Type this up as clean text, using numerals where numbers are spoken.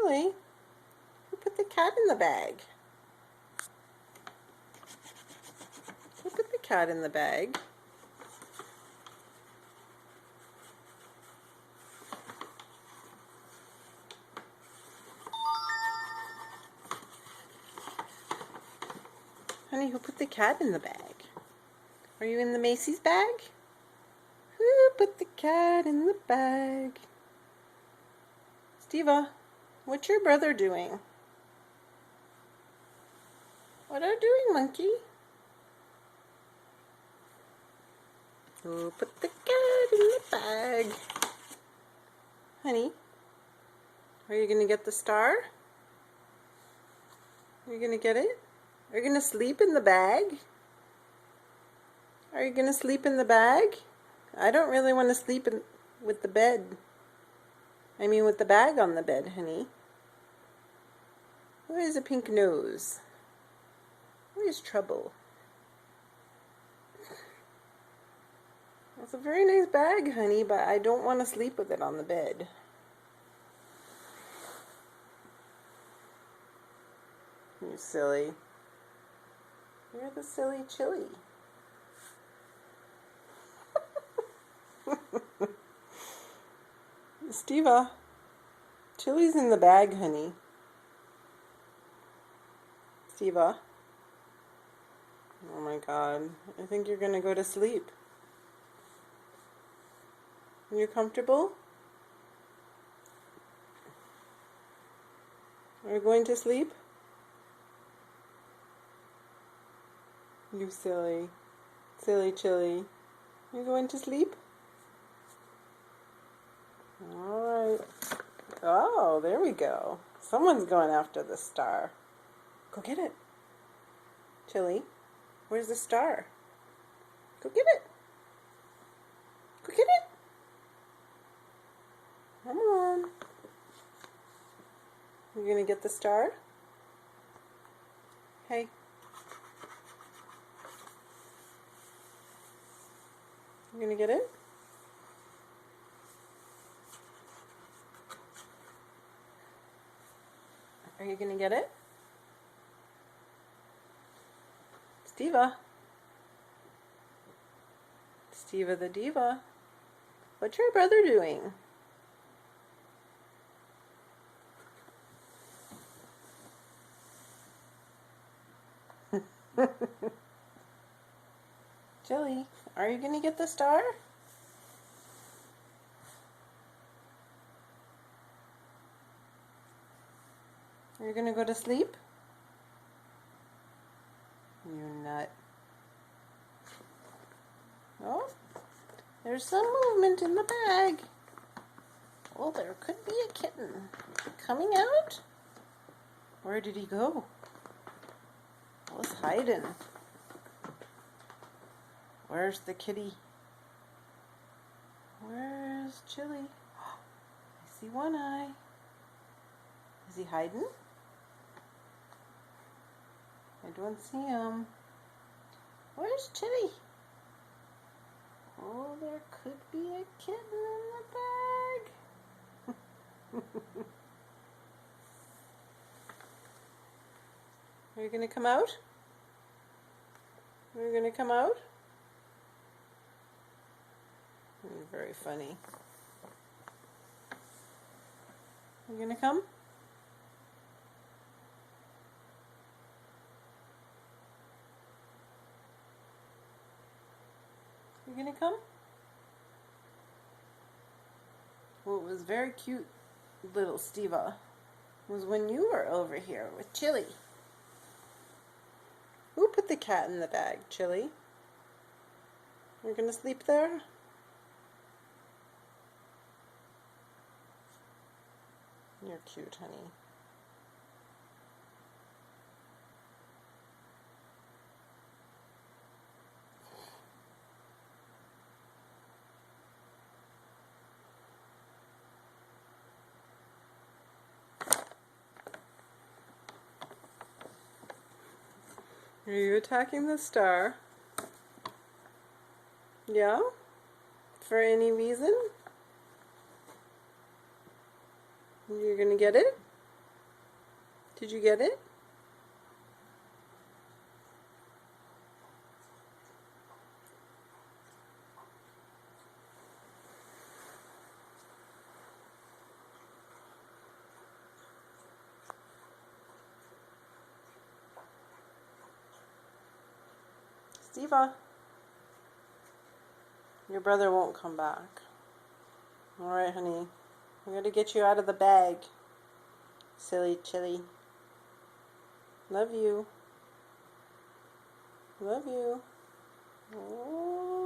Chili, who put the cat in the bag? Who put the cat in the bag? Honey, who put the cat in the bag? Are you in the Macy's bag? Who put the cat in the bag? Steva, what's your brother doing? What are you doing, monkey? Who put the cat in the bag? Honey, are you going to get the star? Are you going to get it? Are you going to sleep in the bag? Are you going to sleep in the bag? I don't really want to sleep with the bed. I mean with the bag on the bed, honey. Where's a pink nose? Where's trouble? It's a very nice bag, honey, but I don't want to sleep with it on the bed. You silly. You're the silly Chili. Steva, Chili's in the bag, honey. Steva. Oh my God. I think you're going to go to sleep. You're comfortable? Are you going to sleep? You silly Chili. You going to sleep? Alright. Oh, there we go. Someone's going after the star. Go get it. Chili, where's the star? Go get it. Go get it. Come on. You gonna get the star? Hey. You gonna get it? Are you gonna get it? Steva. Steva the Diva. What's your brother doing? Chili, are you gonna get the star? Are you gonna go to sleep? You nut. Oh, there's some movement in the bag. Well, there could be a kitten. Coming out? Where did he go? I was hiding. Where's the kitty? Where's Chili? I see one eye. Is he hiding? I don't see him. Where's Chili? Oh, there could be a kitten in the bag. Are you going to come out? Are you going to come out? You're very funny. Are you going to come? You gonna come? What was very cute, little Steva, was when you were over here with Chili. Who put the cat in the bag, Chili? You're gonna sleep there? You're cute, honey. Are you attacking the star? Yeah? For any reason? You're gonna get it? Did you get it? Steva, your brother won't come back. Alright, honey. I'm going to get you out of the bag. Silly Chili. Love you. Love you. Oh.